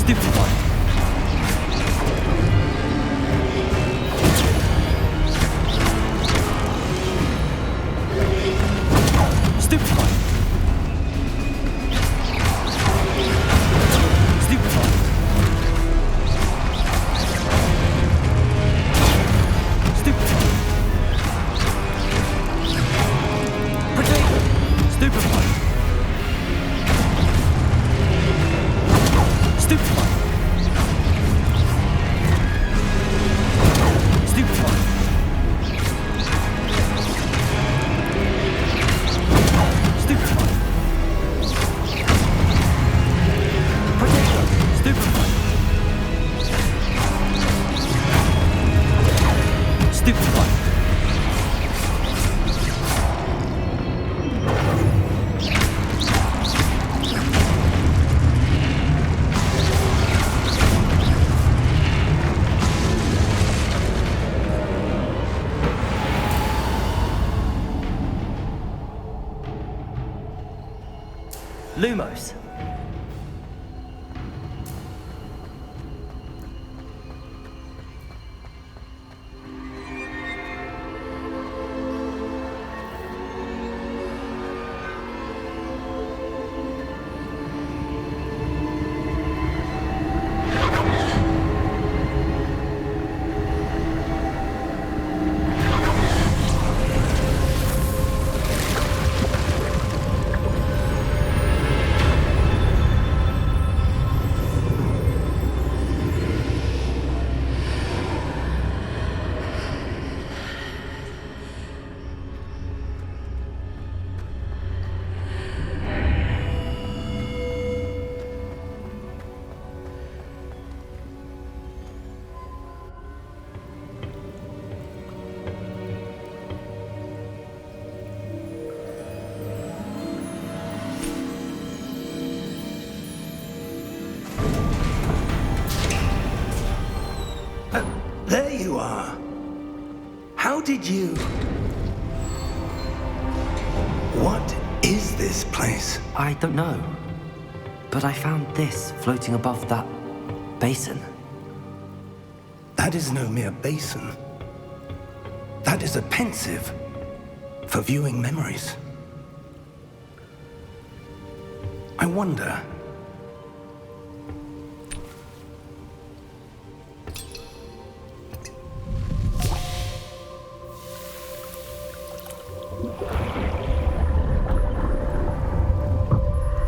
Stupefy. Stupefy. Stupefy. Stupefy. Potato. Stupefy. Stupefy. Stupefy. Stupefy. Potato. Stupefy. Stupefy. Lumos. There you are. How did you... What is this place? I don't know. But I found this floating above that basin. That is no mere basin. That is a pensive for viewing memories. I wonder...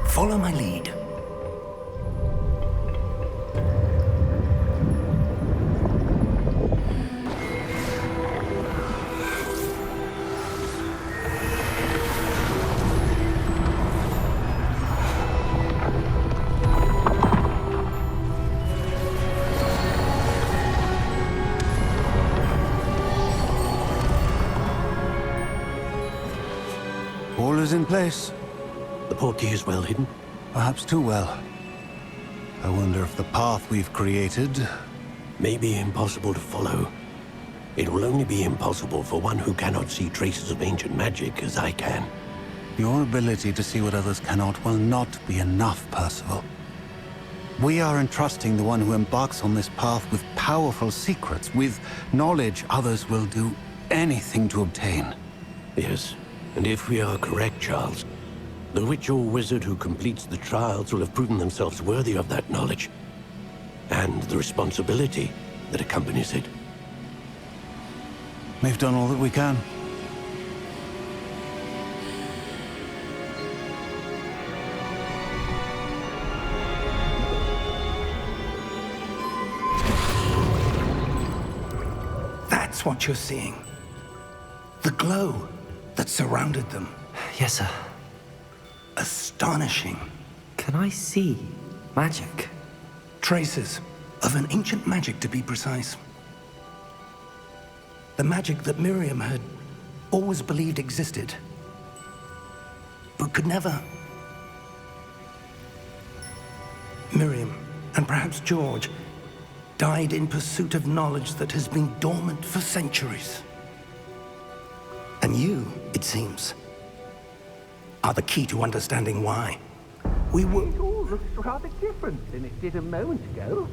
Follow my lead. All is in place. The portkey is well hidden. Perhaps too well. I wonder if the path we've created... May be impossible to follow. It will only be impossible for one who cannot see traces of ancient magic as I can. Your ability to see what others cannot will not be enough, Percival. We are entrusting the one who embarks on this path with powerful secrets, with knowledge others will do anything to obtain. Yes, and if we are correct, Charles, the witch or wizard who completes the trials will have proven themselves worthy of that knowledge, and the responsibility that accompanies it. We've done all that we can. That's what you're seeing. The glow that surrounded them. Yes, sir. Astonishing. Can I see magic? Traces of an ancient magic, to be precise. The magic that Miriam had always believed existed, but could never. Miriam, and perhaps George, died in pursuit of knowledge that has been dormant for centuries. And you, it seems, are the key to understanding why. We were... looks rather different than it did a moment ago.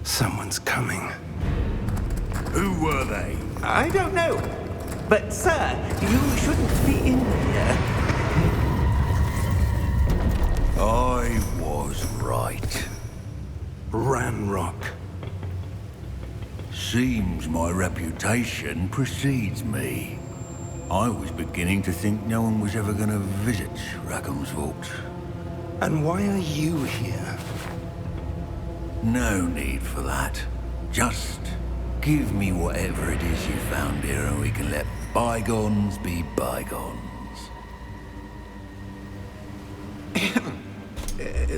Someone's coming. Who were they? I don't know. But, sir, you shouldn't be in here. I was right. Ranrock. Seems my reputation precedes me. I was beginning to think no one was ever going to visit Rackham's vault. And why are you here? No need for that. Just give me whatever it is you found here and we can let bygones be bygones.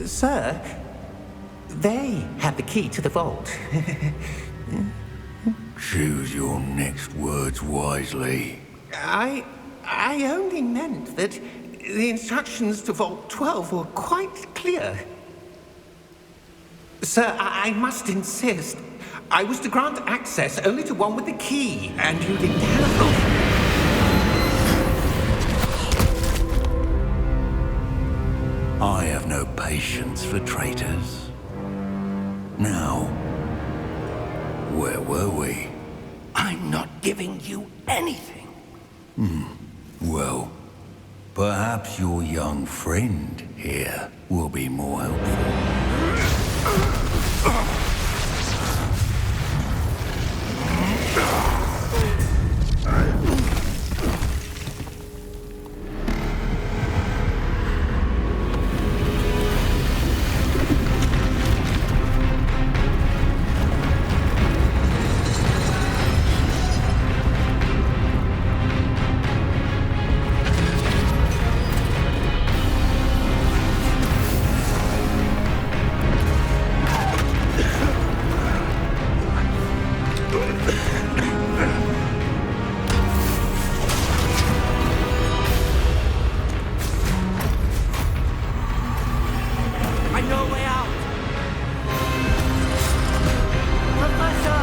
Sir, they have the key to the vault. Choose your next words wisely. I only meant that the instructions to Vault 12 were quite clear. Sir, I must insist. I was to grant access only to one with the key, and you didn't have I have no patience for traitors. Now, where were we? I'm not giving you anything. Well, perhaps your young friend here will be more helpful. I know a way out! Professor!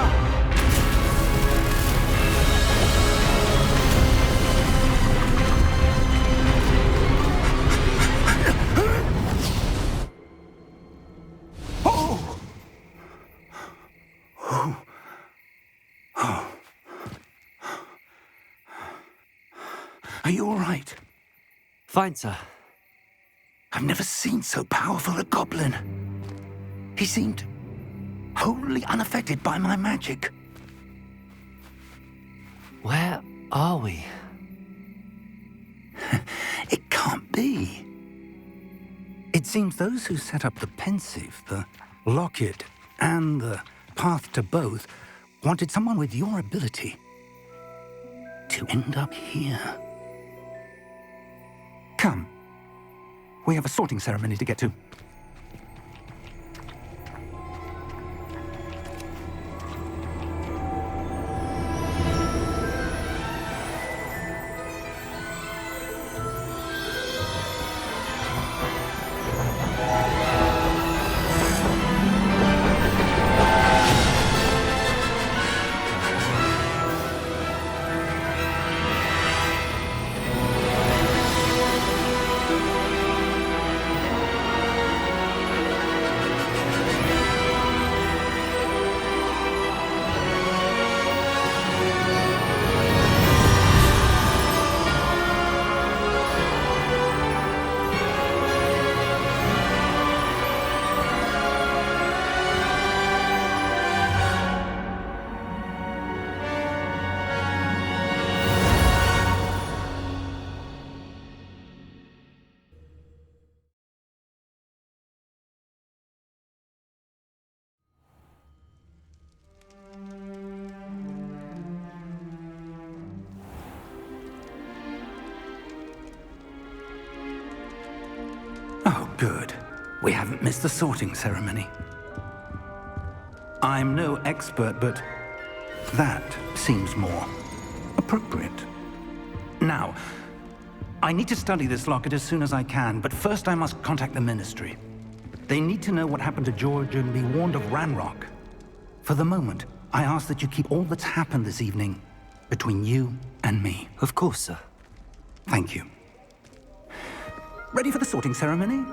Are you all right? Fine, sir. I've never seen so powerful a goblin. He seemed wholly unaffected by my magic. Where are we? It can't be. It seems those who set up the pensive, the locket, and the path to both wanted someone with your ability to end up here. Come. We have a sorting ceremony to get to. Oh, good. We haven't missed the sorting ceremony. I'm no expert, but that seems more appropriate. Now, I need to study this locket as soon as I can, but first I must contact the Ministry. They need to know what happened to George and be warned of Ranrock. For the moment, I ask that you keep all that's happened this evening between you and me. Of course, sir. Thank you. Ready for the sorting ceremony?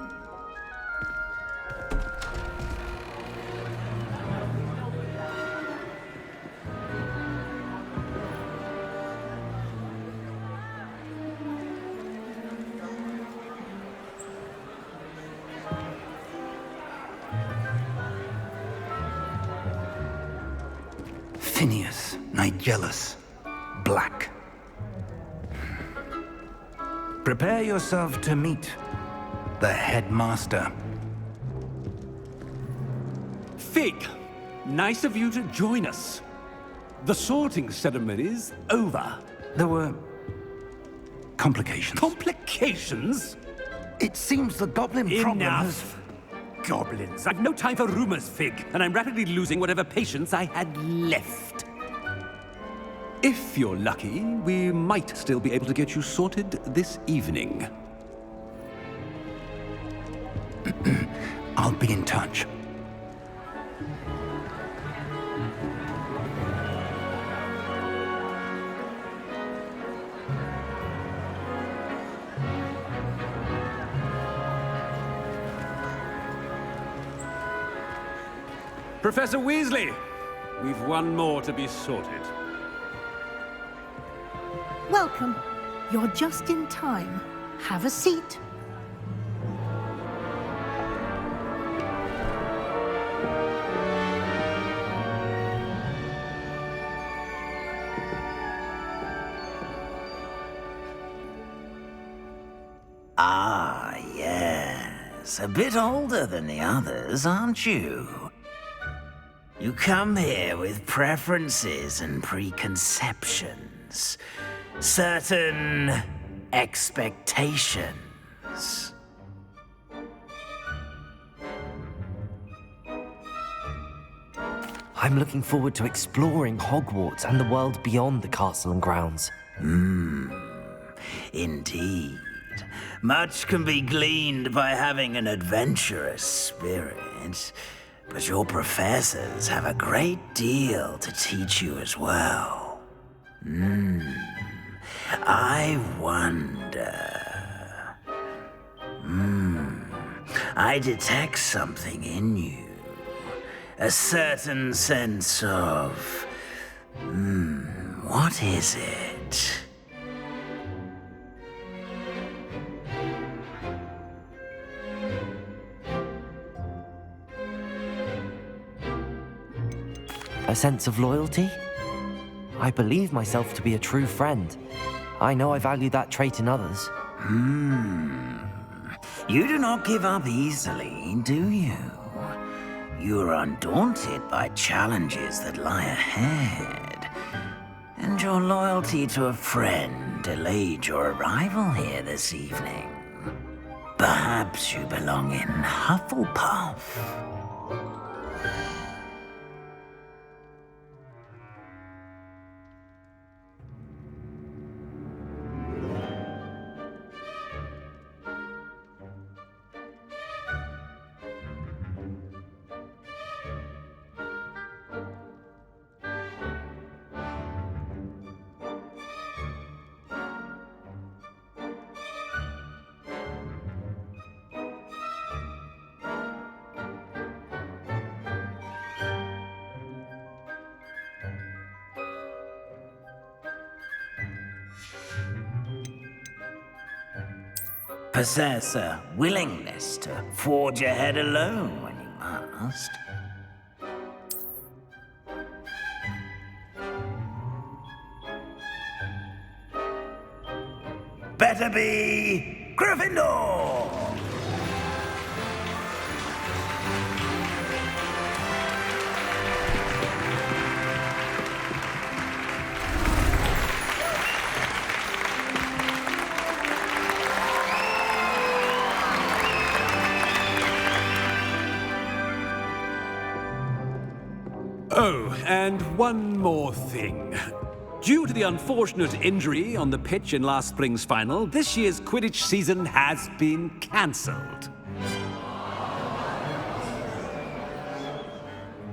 Tinius, Nigellus, Black. Prepare yourself to meet the headmaster. Fig, nice of you to join us. The sorting ceremony's over. There were complications. Complications? It seems the goblin problem has... Enough! Goblins. I've no time for rumors, Fig, and I'm rapidly losing whatever patience I had left. If you're lucky, we might still be able to get you sorted this evening. I'll be in touch. Professor Weasley, we've one more to be sorted. Welcome. You're just in time. Have a seat. Ah, yes. A bit older than the others, aren't you? You come here with preferences and preconceptions. Certain expectations. I'm looking forward to exploring Hogwarts and the world beyond the castle and grounds. Indeed. Much can be gleaned by having an adventurous spirit, but your professors have a great deal to teach you as well. I wonder... I detect something in you. A certain sense of... what is it? A sense of loyalty? I believe myself to be a true friend. I know I value that trait in others. You do not give up easily, do you? You are undaunted by challenges that lie ahead. And your loyalty to a friend delayed your arrival here this evening. Perhaps you belong in Hufflepuff. Possess a willingness to forge ahead alone when you must. Better be Gryffindor! Oh, and one more thing. Due to the unfortunate injury on the pitch in last spring's final, this year's Quidditch season has been cancelled.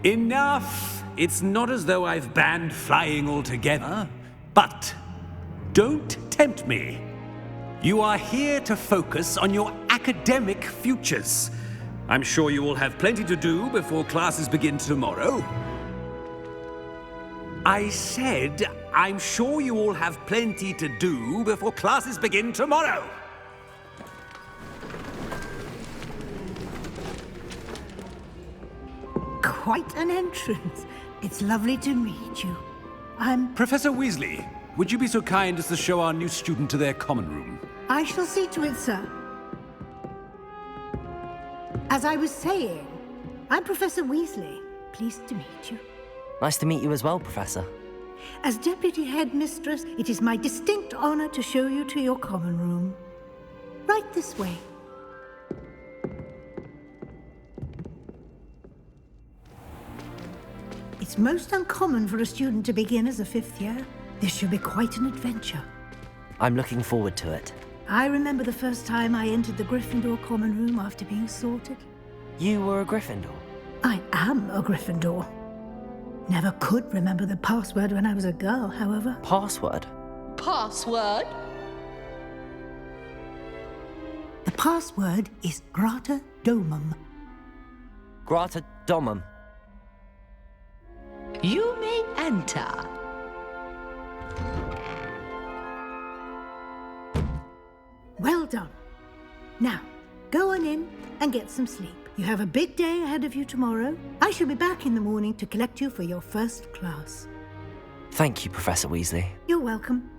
Enough! It's not as though I've banned flying altogether, but don't tempt me. You are here to focus on your academic futures. I'm sure you will have plenty to do before classes begin tomorrow. I said, I'm sure you all have plenty to do before classes begin tomorrow. Quite an entrance. It's lovely to meet you. I'm... Professor Weasley, would you be so kind as to show our new student to their common room? I shall see to it, sir. As I was saying, I'm Professor Weasley. Pleased to meet you. Nice to meet you as well, Professor. As Deputy Headmistress, it is my distinct honor to show you to your common room. Right this way. It's most uncommon for a student to begin as a fifth year. This should be quite an adventure. I'm looking forward to it. I remember the first time I entered the Gryffindor common room after being sorted. You were a Gryffindor? I am a Gryffindor. Never could remember the password when I was a girl, however. Password? Password? The password is Grata Domum. Grata Domum. You may enter. Well done. Now, go on in and get some sleep. You have a big day ahead of you tomorrow. I shall be back in the morning to collect you for your first class. Thank you, Professor Weasley. You're welcome.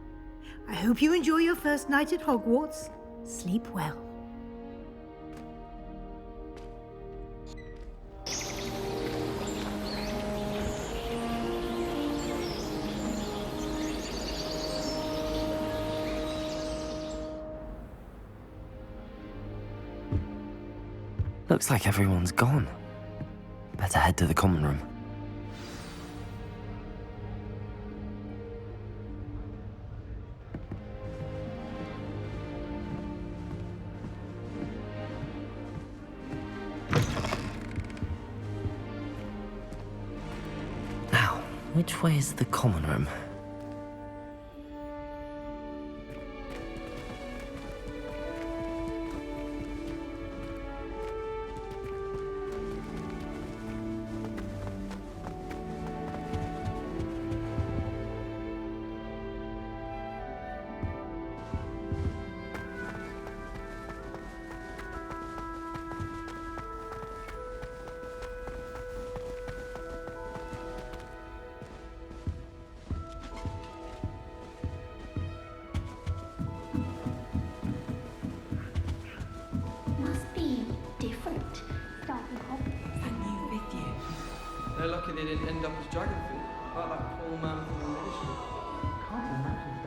I hope you enjoy your first night at Hogwarts. Sleep well. Looks like everyone's gone. Better head to the common room. Now, which way is the common room? Must be different. Starting off. That new fifth year. They're lucky they didn't end up as dragon fruit, like that poor man from the ministry.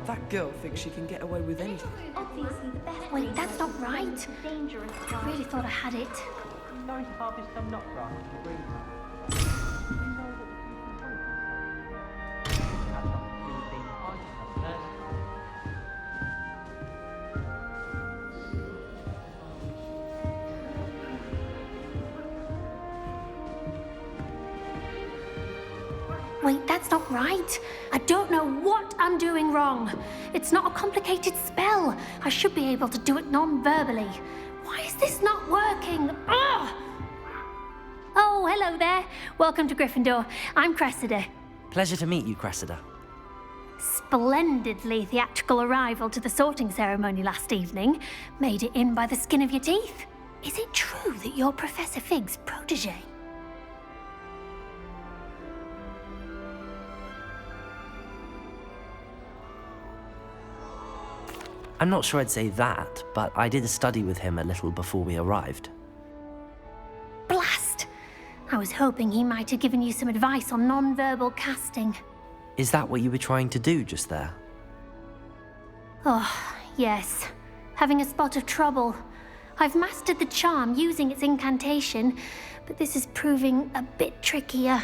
That girl thinks she can get away with anything. Obviously the best. Wait, that's not right. Dangerous. I really thought I had it. Wait, that's not right. I don't know what I'm doing wrong. It's not a complicated spell. I should be able to do it non-verbally. Why is this not working? Ugh! Oh, hello there. Welcome to Gryffindor. I'm Cressida. Pleasure to meet you, Cressida. Splendidly theatrical arrival to the sorting ceremony last evening. Made it in by the skin of your teeth. Is it true that you're Professor Fig's protege? I'm not sure I'd say that, but I did study with him a little before we arrived. Blast! I was hoping he might have given you some advice on non-verbal casting. Is that what you were trying to do just there? Oh, yes. Having a spot of trouble. I've mastered the charm using its incantation, but this is proving a bit trickier.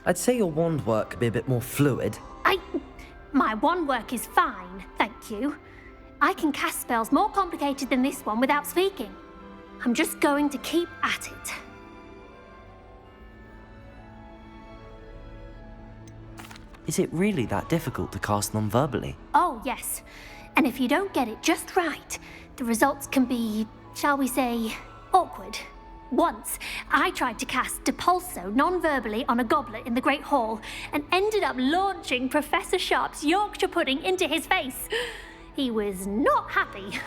I'd say your wand work could be a bit more fluid. My wand work is fine, thank you. I can cast spells more complicated than this one without speaking. I'm just going to keep at it. Is it really that difficult to cast non-verbally? Oh, yes. And if you don't get it just right, the results can be, shall we say, awkward. Once, I tried to cast Depulso non-verbally on a goblet in the Great Hall and ended up launching Professor Sharp's Yorkshire pudding into his face. He was not happy.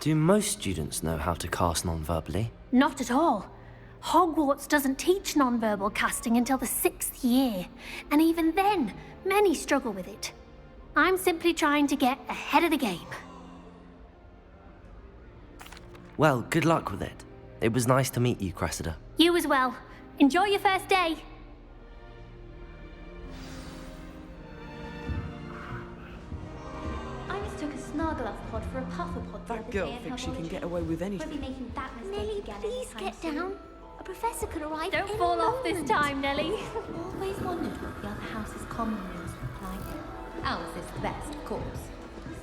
Do most students know how to cast non-verbally? Not at all. Hogwarts doesn't teach non-verbal casting until the 6th year, and even then, many struggle with it. I'm simply trying to get ahead of the game. Well, good luck with it. It was nice to meet you, Cressida. You as well. Enjoy your first day. I mistook a Snargloth pod for a Puffer pod. That girl thinks she can get away with anything. Nelly, please get down. A professor could arrive. Don't fall off this time, Nelly. Always wondered what the other house's common rooms look like. Ours is the best, of course.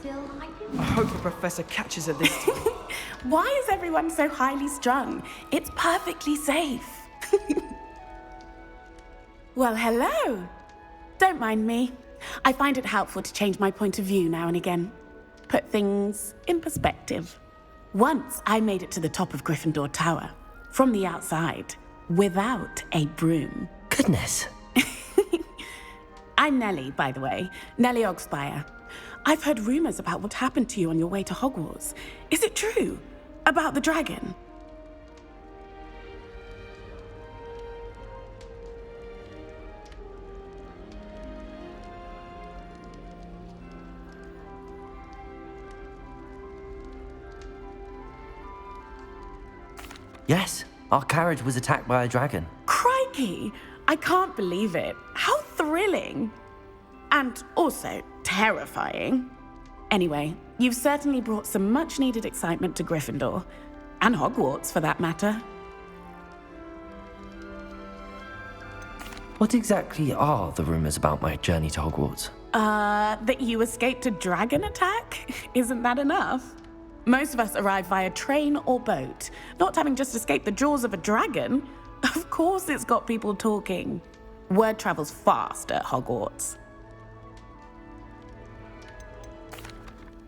Still, I hope the professor catches her this time. Why is everyone so highly strung? It's perfectly safe. Well, hello. Don't mind me. I find it helpful to change my point of view now and again. Put things in perspective. Once I made it to the top of Gryffindor Tower, from the outside, without a broom. Goodness. I'm Nellie, by the way. Nellie Ogspire. I've heard rumors about what happened to you on your way to Hogwarts. Is it true? About the dragon? Yes, our carriage was attacked by a dragon. Crikey! I can't believe it. How thrilling! And also terrifying. Anyway, you've certainly brought some much-needed excitement to Gryffindor. And Hogwarts, for that matter. What exactly are the rumors about my journey to Hogwarts? That you escaped a dragon attack? Isn't that enough? Most of us arrive via train or boat, not having just escaped the jaws of a dragon. Of course it's got people talking. Word travels fast at Hogwarts.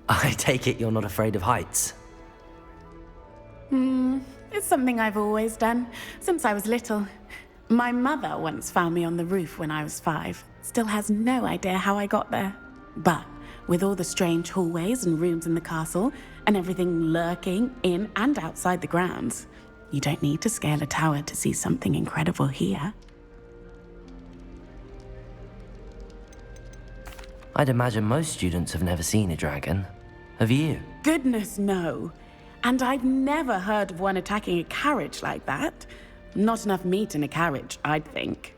I take it you're not afraid of heights? It's something I've always done, since I was little. My mother once found me on the roof when I was 5. Still has no idea how I got there. But with all the strange hallways and rooms in the castle, and everything lurking in and outside the grounds, you don't need to scale a tower to see something incredible here. I'd imagine most students have never seen a dragon. Have you? Goodness, no. And I've never heard of one attacking a carriage like that. Not enough meat in a carriage, I'd think.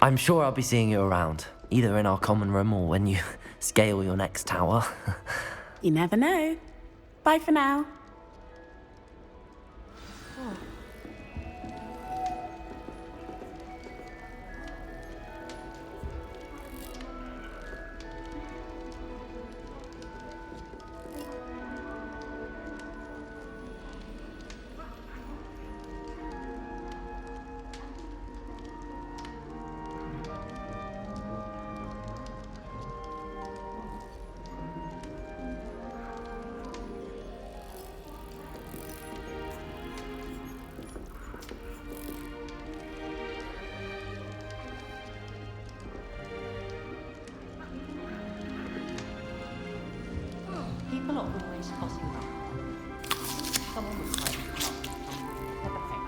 I'm sure I'll be seeing you around, either in our common room or when you scale your next tower. You never know. Bye for now. People are always fussing about. Someone was trying to help me. Never think.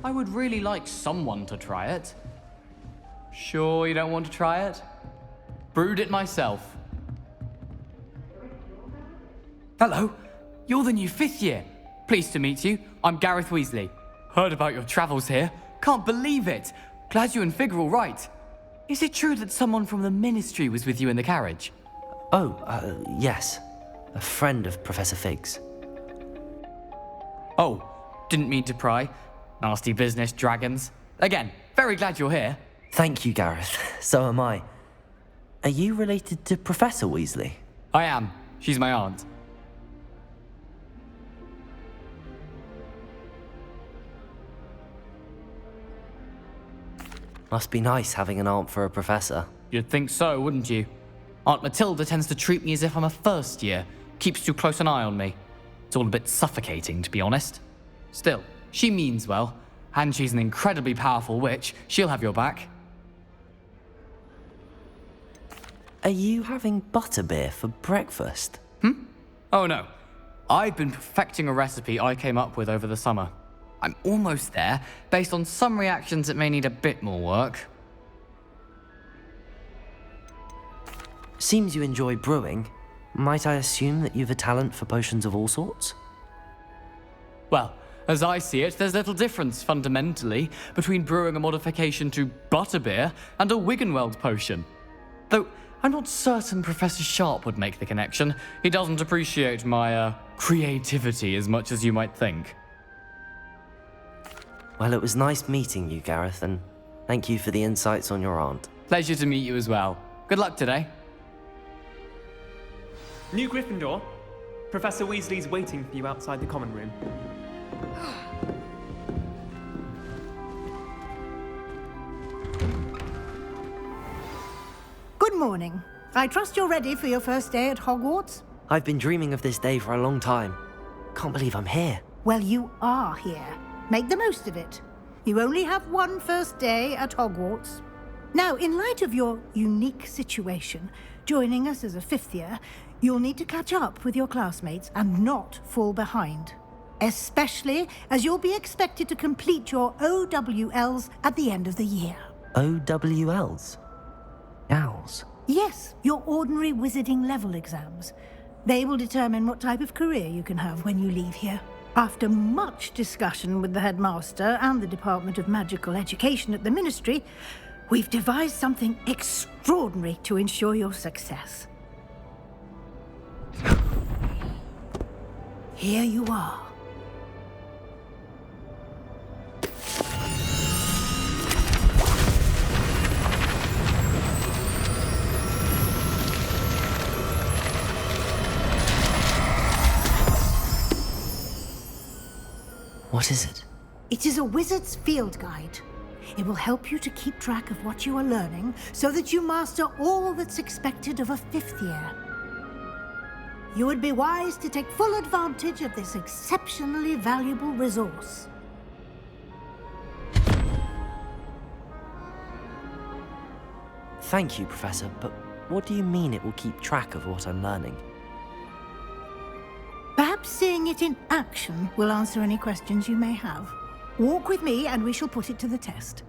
I would really like someone to try it. Sure you don't want to try it? Brewed it myself. Hello, you're the new 5th year. Pleased to meet you. I'm Gareth Weasley. Heard about your travels here. Can't believe it. Glad you and Fig are all right. Is it true that someone from the Ministry was with you in the carriage? Yes. A friend of Professor Fig's. Oh, didn't mean to pry. Nasty business, dragons. Again, very glad you're here. Thank you, Gareth. So am I. Are you related to Professor Weasley? I am. She's my aunt. Must be nice having an aunt for a professor. You'd think so, wouldn't you? Aunt Matilda tends to treat me as if I'm a first year. Keeps too close an eye on me. It's all a bit suffocating, to be honest. Still, she means well, and she's an incredibly powerful witch. She'll have your back. Are you having butterbeer for breakfast? Oh no. I've been perfecting a recipe I came up with over the summer. I'm almost there, based on some reactions that may need a bit more work. Seems you enjoy brewing. Might I assume that you've a talent for potions of all sorts? Well, as I see it, there's little difference, fundamentally, between brewing a modification to butterbeer and a Wiggenweld potion. Though, I'm not certain Professor Sharp would make the connection. He doesn't appreciate my, creativity as much as you might think. Well, it was nice meeting you, Gareth, and thank you for the insights on your aunt. Pleasure to meet you as well. Good luck today. New Gryffindor. Professor Weasley's waiting for you outside the common room. Good morning. I trust you're ready for your first day at Hogwarts? I've been dreaming of this day for a long time. Can't believe I'm here. Well, you are here. Make the most of it. You only have one first day at Hogwarts. Now, in light of your unique situation, joining us as a fifth year, you'll need to catch up with your classmates and not fall behind. Especially as you'll be expected to complete your OWLs at the end of the year. OWLs? Owls? Yes, your ordinary wizarding level exams. They will determine what type of career you can have when you leave here. After much discussion with the headmaster and the Department of Magical Education at the Ministry, we've devised something extraordinary to ensure your success. Here you are. What is it? It is a wizard's field guide. It will help you to keep track of what you are learning so that you master all that's expected of a fifth year. You would be wise to take full advantage of this exceptionally valuable resource. Thank you, Professor, but what do you mean it will keep track of what I'm learning? Perhaps seeing it in action will answer any questions you may have. Walk with me and we shall put it to the test.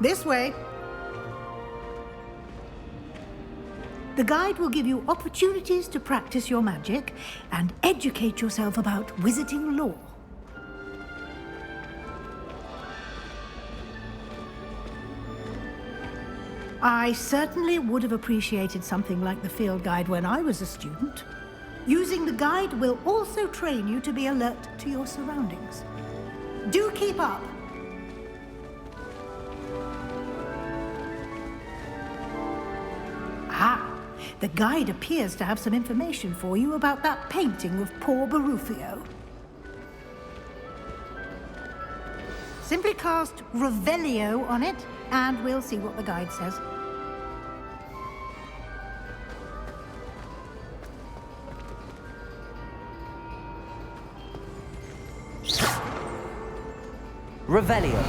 This way. The guide will give you opportunities to practice your magic and educate yourself about wizarding lore. I certainly would have appreciated something like the field guide when I was a student. Using the guide will also train you to be alert to your surroundings. Do keep up. The guide appears to have some information for you about that painting of poor Barufio. Simply cast Revelio on it, and we'll see what the guide says. Revelio.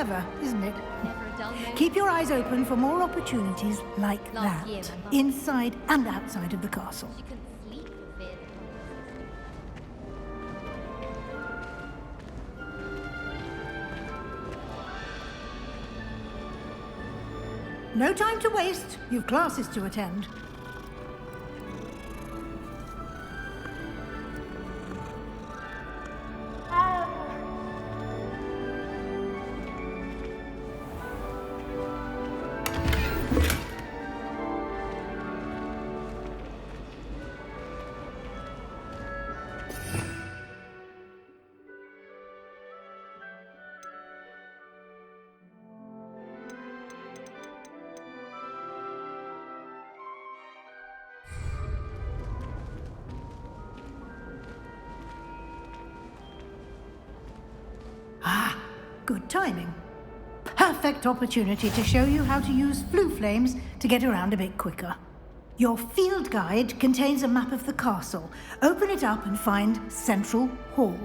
clever, isn't it? Keep your eyes open for more opportunities like that, inside and outside of the castle. No time to waste. You've classes to attend. Good timing. Perfect opportunity to show you how to use flue flames to get around a bit quicker. Your field guide contains a map of the castle. Open it up and find Central Hall.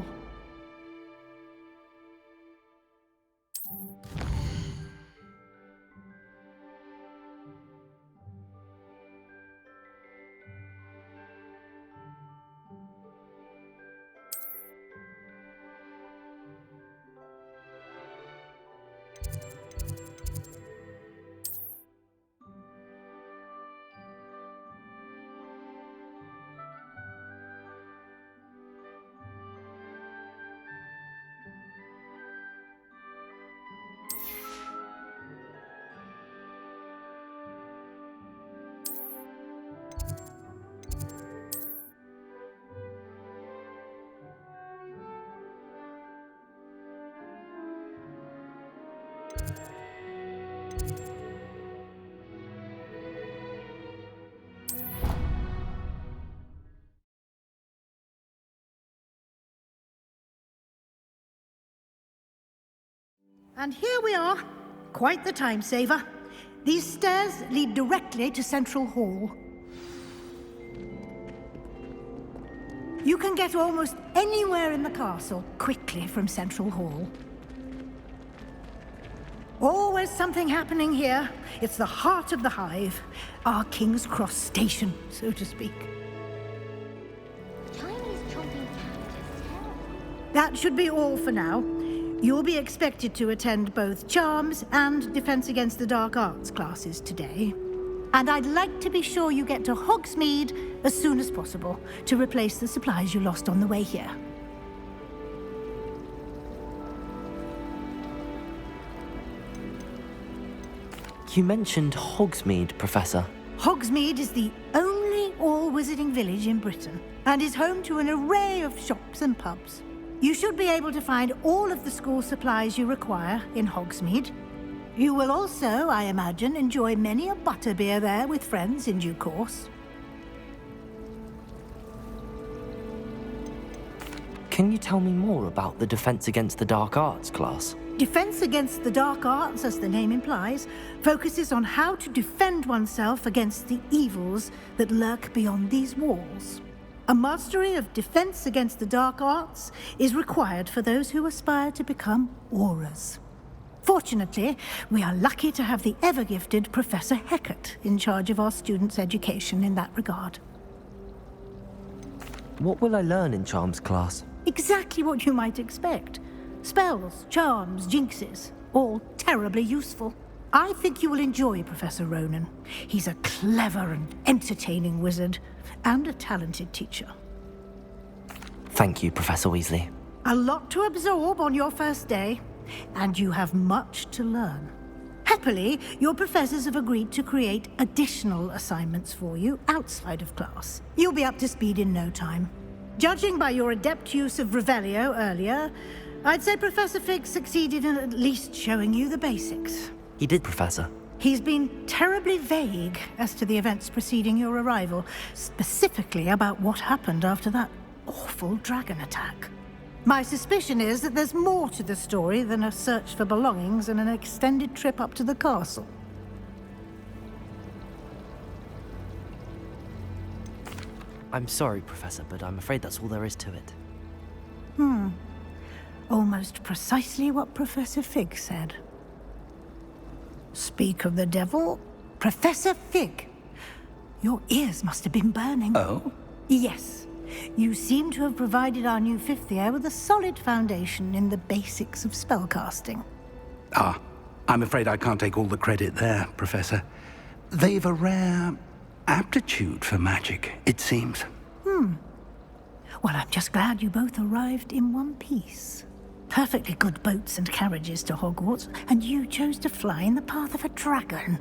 And here we are. Quite the time saver. These stairs lead directly to Central Hall. You can get almost anywhere in the castle quickly from Central Hall. Always something happening here. It's the heart of the hive. Our King's Cross station, so to speak. That should be all for now. You'll be expected to attend both Charms and Defense Against the Dark Arts classes today. And I'd like to be sure you get to Hogsmeade as soon as possible to replace the supplies you lost on the way here. You mentioned Hogsmeade, Professor. Hogsmeade is the only all-wizarding village in Britain and is home to an array of shops and pubs. You should be able to find all of the school supplies you require in Hogsmeade. You will also, I imagine, enjoy many a butterbeer there with friends in due course. Can you tell me more about the Defense Against the Dark Arts class? Defense Against the Dark Arts, as the name implies, focuses on how to defend oneself against the evils that lurk beyond these walls. A mastery of Defense Against the Dark Arts is required for those who aspire to become Aurors. Fortunately, we are lucky to have the ever-gifted Professor Hecat in charge of our students' education in that regard. What will I learn in Charms class? Exactly what you might expect. Spells, charms, jinxes, all terribly useful. I think you will enjoy Professor Ronan. He's a clever and entertaining wizard, and a talented teacher. Thank you, Professor Weasley. A lot to absorb on your first day, and you have much to learn. Happily, your professors have agreed to create additional assignments for you outside of class. You'll be up to speed in no time. Judging by your adept use of Revelio earlier, I'd say Professor Fig succeeded in at least showing you the basics. He did, Professor. He's been terribly vague as to the events preceding your arrival, specifically about what happened after that awful dragon attack. My suspicion is that there's more to the story than a search for belongings and an extended trip up to the castle. I'm sorry, Professor, but I'm afraid that's all there is to it. Almost precisely what Professor Fig said. Speak of the devil. Professor Fig. Your ears must have been burning. Oh? Yes. You seem to have provided our new fifth year with a solid foundation in the basics of spellcasting. Ah, I'm afraid I can't take all the credit there, Professor. They've a rare aptitude for magic, it seems. Well, I'm just glad you both arrived in one piece. Perfectly good boats and carriages to Hogwarts, and you chose to fly in the path of a dragon.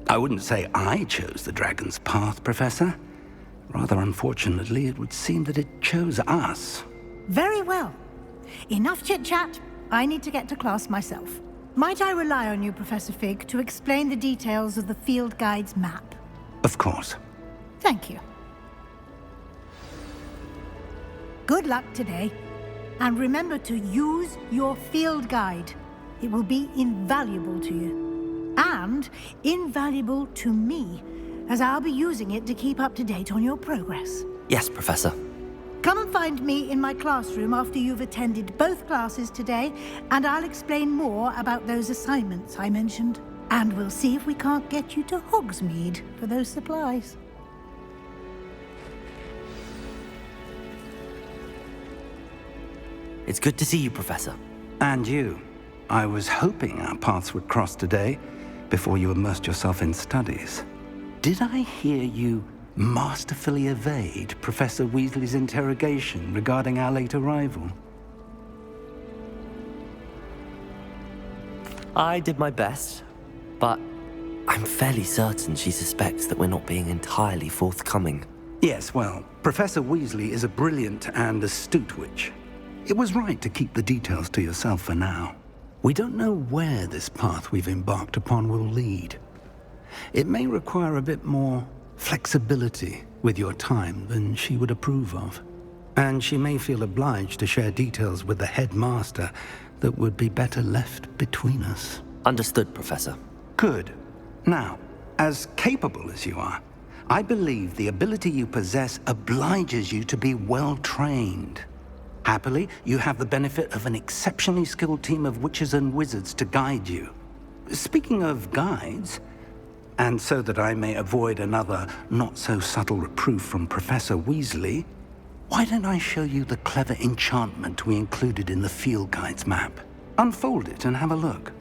I wouldn't say I chose the dragon's path, Professor. Rather unfortunately, it would seem that it chose us. Very well. Enough chit-chat. I need to get to class myself. Might I rely on you, Professor Fig, to explain the details of the field guide's map? Of course. Thank you. Good luck today. And remember to use your field guide. It will be invaluable to you. And invaluable to me, as I'll be using it to keep up to date on your progress. Yes, Professor. Come and find me in my classroom after you've attended both classes today, and I'll explain more about those assignments I mentioned. And we'll see if we can't get you to Hogsmeade for those supplies. It's good to see you, Professor. And you. I was hoping our paths would cross today, before you immersed yourself in studies. Did I hear you masterfully evade Professor Weasley's interrogation regarding our late arrival? I did my best, but I'm fairly certain she suspects that we're not being entirely forthcoming. Yes, well, Professor Weasley is a brilliant and astute witch. It was right to keep the details to yourself for now. We don't know where this path we've embarked upon will lead. It may require a bit more flexibility with your time than she would approve of. And she may feel obliged to share details with the headmaster that would be better left between us. Understood, Professor. Good. Now, as capable as you are, I believe the ability you possess obliges you to be well-trained. Happily, you have the benefit of an exceptionally skilled team of witches and wizards to guide you. Speaking of guides, and so that I may avoid another not-so-subtle reproof from Professor Weasley, why don't I show you the clever enchantment we included in the field guide's map? Unfold it and have a look.